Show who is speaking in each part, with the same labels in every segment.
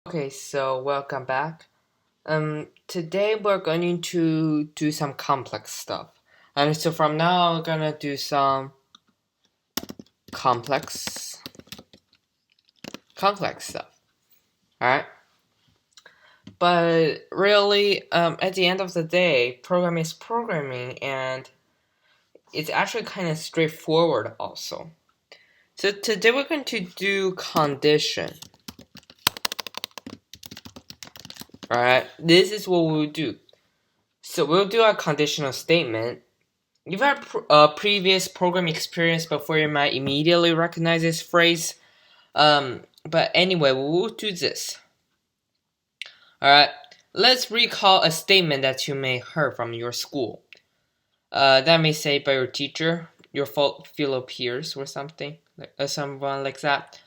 Speaker 1: Okay, so welcome back. Today we're going to do some complex stuff. And so from now I'm gonna do some complex stuff. Alright? But really, at the end of the day, programming is programming and it's actually kind of straightforward also. So today we're going to do condition. Alright, this is what we'll do. So we'll do a conditional statement. If you have a previous programming experience before, you might immediately recognize this phrase. But anyway, we'll do this. Alright, let's recall a statement that you may heard from your school. That may say by your teacher, your fellow peers, or something, someone like that.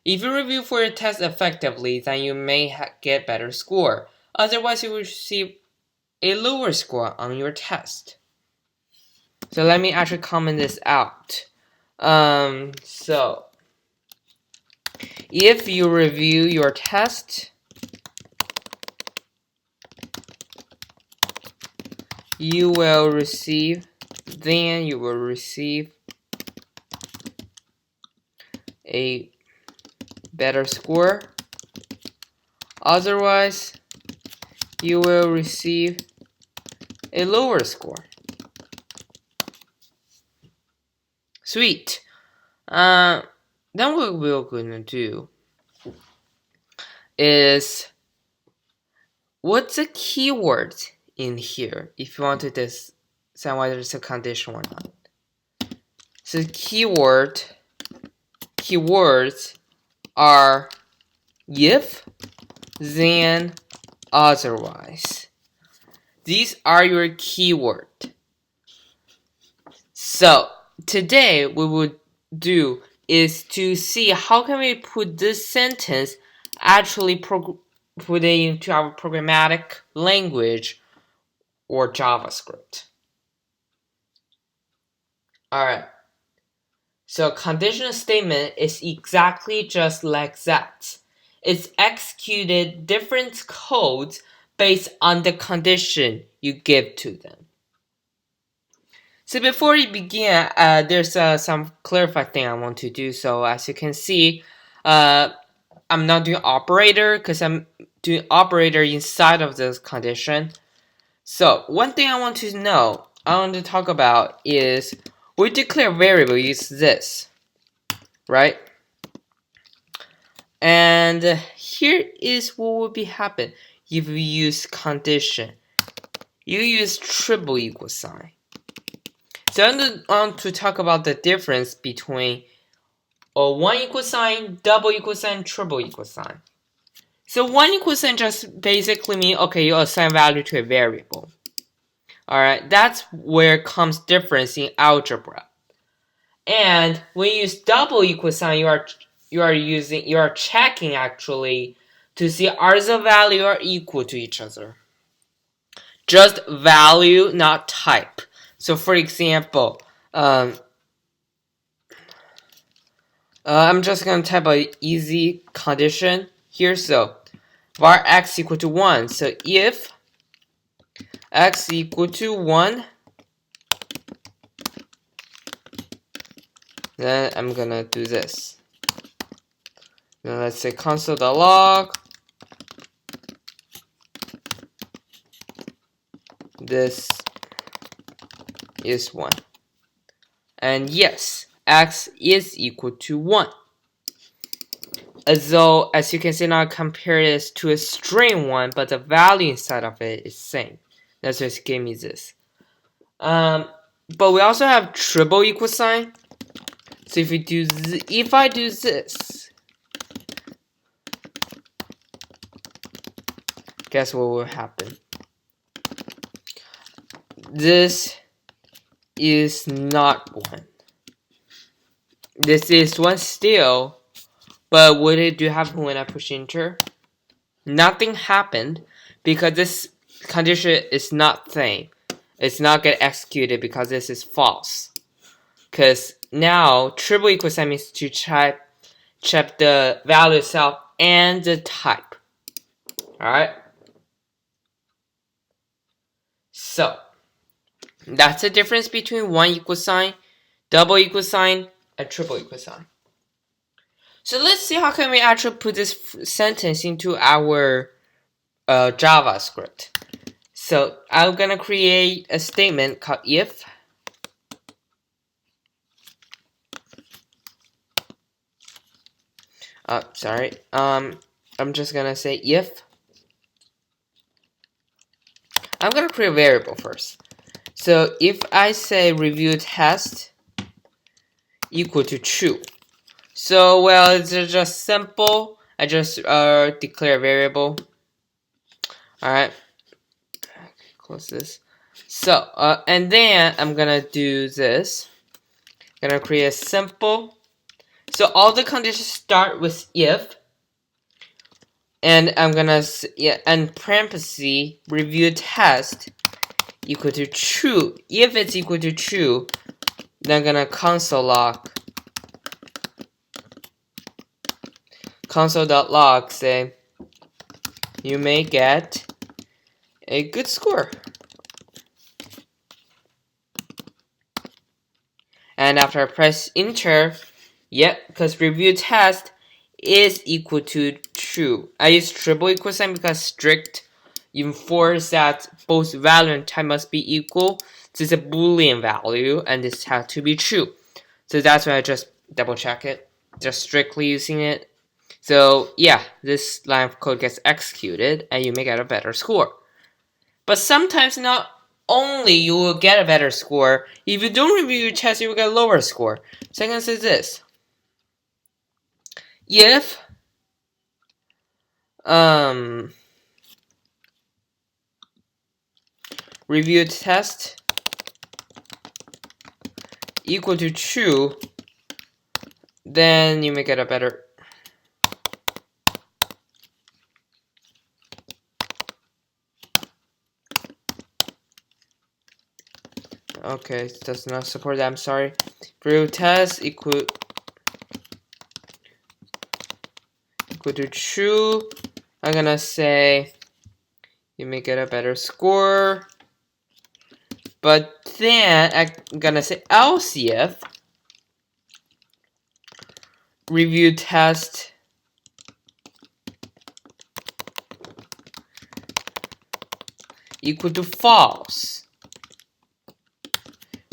Speaker 1: If you review for your test effectively, then you may get better score. Otherwise, you will receive a lower score on your test. So let me actually comment this out. So if you review your test, you will receive a better score. Otherwise, you will receive a lower score. Sweet. Then what we're gonna do is, what's the keyword in here if you want to decide whether it's a condition or not. So keywords are if, then, otherwise. These are your keyword. So today what we would do is to see how can we put this sentence actually put it into our programmatic language or JavaScript. Alright. So conditional statement is exactly just like that. It's executed different codes based on the condition you give to them. So before we begin, there's some clarified thing I want to do. So as you can see, I'm not doing operator because I'm doing operator inside of this condition. So one thing I want to talk about is we declare variable is this, right? And here is what will be happen if we use condition. You use triple equal sign. So I want to talk about the difference between a 1 equal sign, double equal sign, triple equal sign. So 1 equal sign just basically means, okay, you assign value to a variable. Alright, that's where comes difference in algebra. And when you use double equal sign, you are checking actually to see are the value are equal to each other. Just value, not type. So for example, I'm just going to type an easy condition here. So var x equal to 1. So if x equal to 1, then I'm going to do this. Now let's say console.log. This is 1. And yes, x is equal to 1. Although, as you can see now, I compare this to a string 1, but the value inside of it is same. That's just gave me this. But we also have triple equal sign. So if I do this, guess what will happen? This is not 1. This is 1 still, but what did happen when I push enter? Nothing happened because this condition is not same. It's not get executed because this is false. Because now triple equal sign means to check the value itself and the type. Alright? So, that's the difference between one equal sign, double equal sign, and triple equal sign. So let's see how can we actually put this sentence into our JavaScript. So I'm gonna create a statement called if. I'm just gonna say if. I'm gonna create a variable first. So if I say review test equal to true. So well, it's just simple. I just declare a variable. Alright. Close this. So and then I'm gonna do this. I'm gonna create a simple. So all the conditions start with if. And I'm gonna and parenthesis review test equal to true. If it's equal to true, then I'm gonna console.log say you may get a good score. And after I press enter, because review test is equal to true. I use triple equal sign because strict enforce that both value and type must be equal. This is a Boolean value, and this has to be true. So that's why I just double check it, just strictly using it. So yeah, this line of code gets executed, and you may get a better score. But sometimes not only you will get a better score, if you don't review your test, you will get a lower score. Second is this. If review test equal to true, then you may get a better. Okay, it does not support that, I'm sorry. Review test equal to true. I'm gonna say you may get a better score. But then I'm gonna say else if review test equal to false,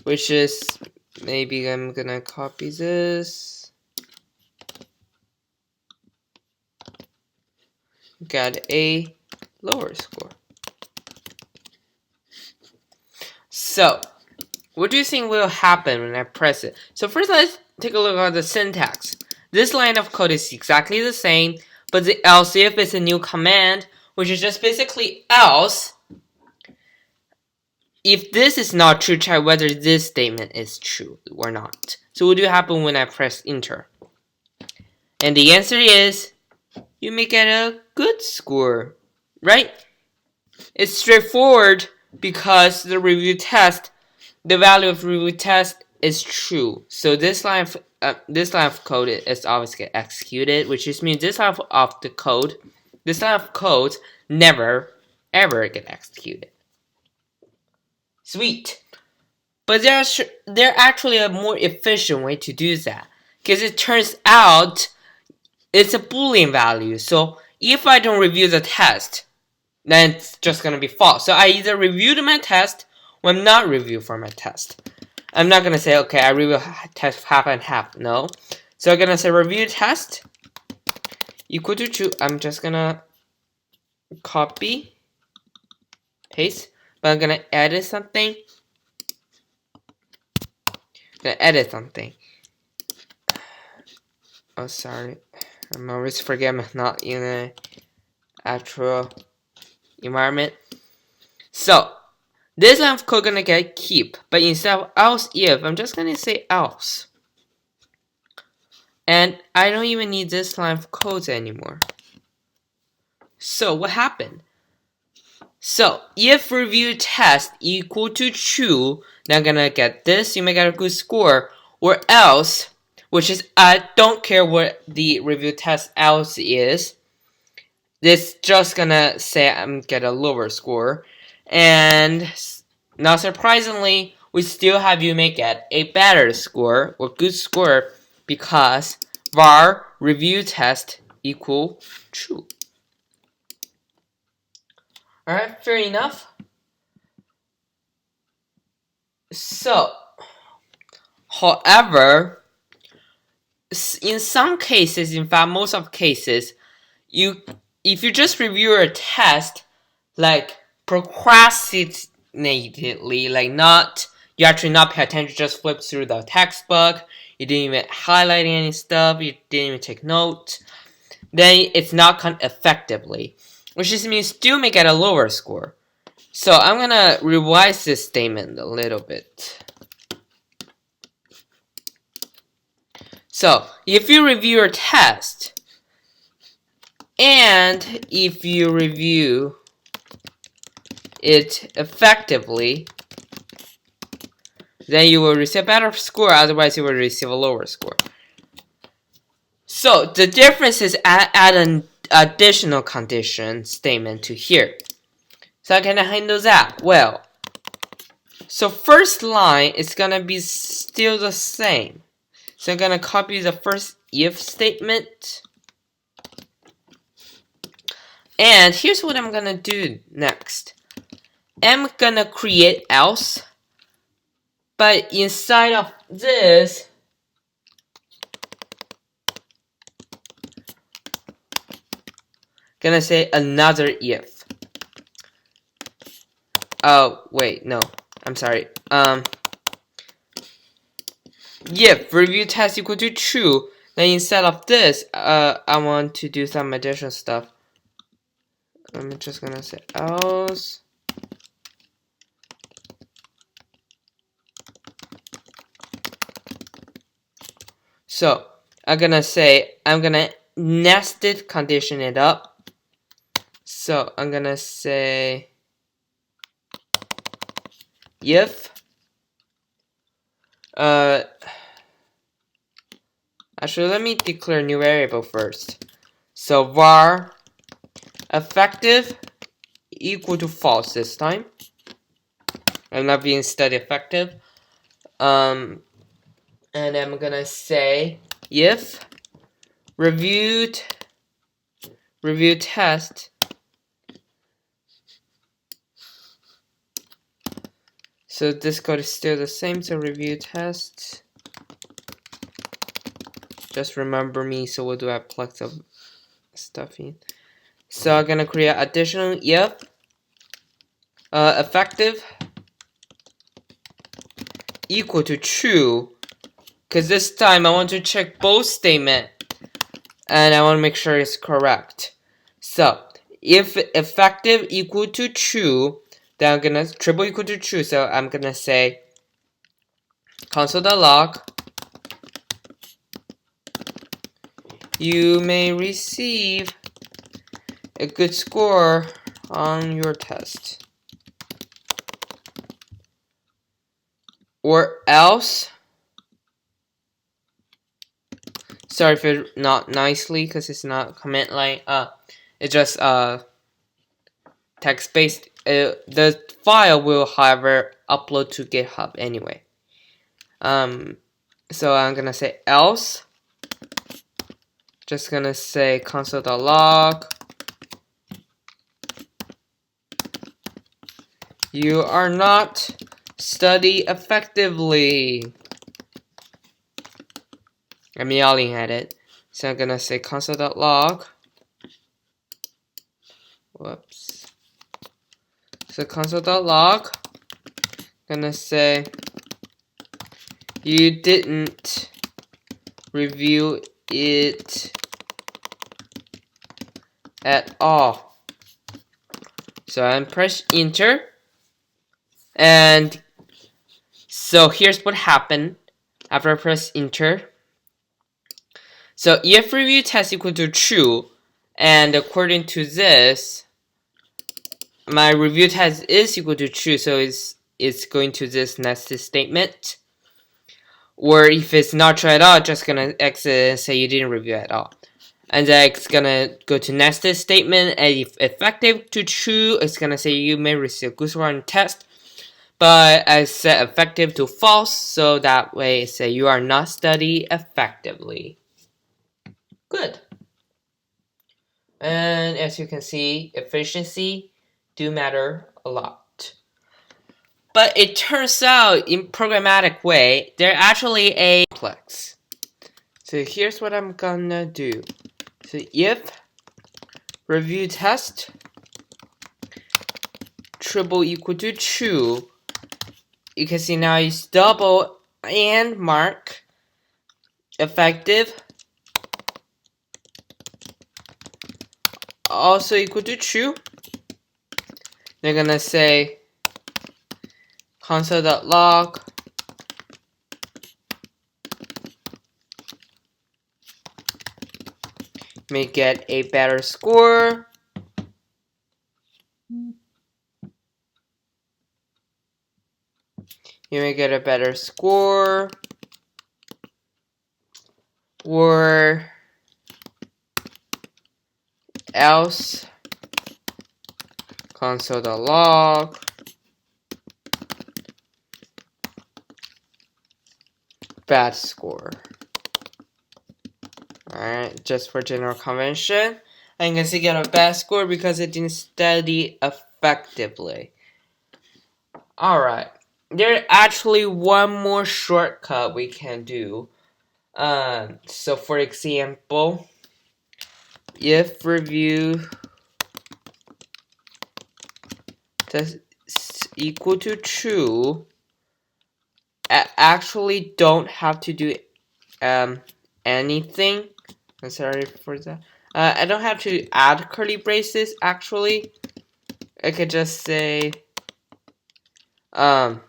Speaker 1: which is, maybe I'm gonna copy this, got a lower score. So what do you think will happen when I press it? So first let's take a look at the syntax. This line of code is exactly the same, but the else if is a new command, which is just basically else if this is not true, check whether this statement is true or not. So what do happen when I press enter? And the answer is you may get a good score, right? It's straightforward because the review test, the value of review test is true. So this line of code is always get executed, which just means this line of code never ever get executed. Sweet. But there's actually a more efficient way to do that, because it turns out it's a Boolean value. So if I don't review the test, then it's just gonna be false. So I either reviewed my test or I'm not reviewed for my test. I'm not gonna say, okay, I review test half and half. No. So I'm gonna say review test equal to true. I'm just gonna copy, paste, but I'm gonna edit something. Oh, sorry. I'm always forgetting I'm not in an actual environment. So this line of code gonna get keep, but instead of else if, I'm just gonna say else. And I don't even need this line of code anymore. So what happened? So if review test equal to true, then I'm gonna get this, you may get a good score, or else, which is I don't care what the review test else is. this just gonna say I'm get a lower score. And not surprisingly, we still have you make it a better score or good score because var review test equal true. Alright, fair enough. So, however, in some cases, in fact, most of cases, if you just review a test, like procrastinatedly, like you actually not pay attention, just flip through the textbook, you didn't even highlight any stuff, you didn't even take notes, then it's not count effectively, which just means still may get a lower score. So I'm gonna revise this statement a little bit. So if you review your test, and if you review it effectively, then you will receive a better score, otherwise you will receive a lower score. So the difference is add an additional condition statement to here. So how can I handle that? Well, so first line is gonna be still the same. So I'm gonna copy the first if statement. And here's what I'm gonna do next. I'm gonna create else, but inside of this, gonna say another if. Oh, wait, no, I'm sorry. If review test equal to true, then instead of this, I want to do some additional stuff. I'm just gonna say else. So I'm gonna nested condition it up. So I'm gonna say if actually let me declare a new variable first. So var effective equal to false this time. I'm not being instead effective. And I'm gonna say if review test so this code is still the same, so review test, just remember me, so we'll do a plug some stuff in. So I'm gonna create additional if effective equal to true, because this time I want to check both statement and I want to make sure it's correct. So if effective equal to true, then I'm gonna triple equal to true, so I'm gonna say console.log you may receive a good score on your test, or else, sorry for not nicely because it's not comment line, it's just text based. The file will however upload to GitHub anyway. So I'm gonna say else, just gonna say console.log you are not study effectively. I'm yelling at it, so I'm gonna say console.log. Whoops. So console.log, gonna say you didn't review it at all. So I'm press enter, and so here's what happened after I press enter. So if review test equal to true, and according to this, my review test is equal to true, so it's going to this nested statement. Or if it's not true at all, just gonna exit and say you didn't review at all. And then it's gonna go to nested statement, and if effective to true, it's gonna say you may receive good score on test. But I set effective to false, so that way it say you are not studying effectively. Good. And as you can see, efficiency do matter a lot. But it turns out in programmatic way, they're actually a complex. So here's what I'm gonna do. So if review test triple equal to true, you can see now it's double and mark effective also equal to true. They're gonna say console.log may get a better score. You may get a better score, or else console.log bad score. Alright, just for general convention. And you can see get a bad score because it didn't study effectively. Alright, there's actually one more shortcut we can do. So for example, if review test equal to true, I actually don't have to do anything. I'm sorry for that. I don't have to add curly braces actually. I could just say I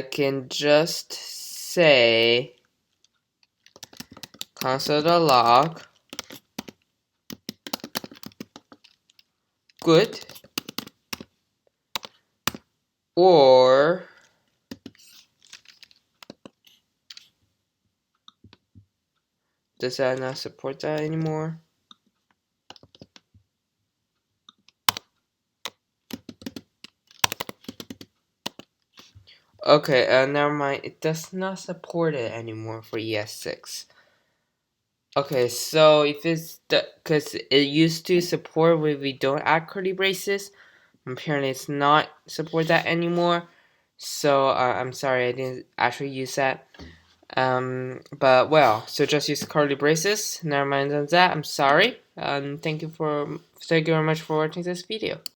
Speaker 1: can just say console.log good, or does that not support that anymore? Okay, never mind. It does not support it anymore for ES6. Okay, so if it's because it used to support when we don't add curly braces, apparently it's not support that anymore. So I'm sorry I didn't actually use that. But well, so just use curly braces. Never mind on that. I'm sorry. Thank you very much for watching this video.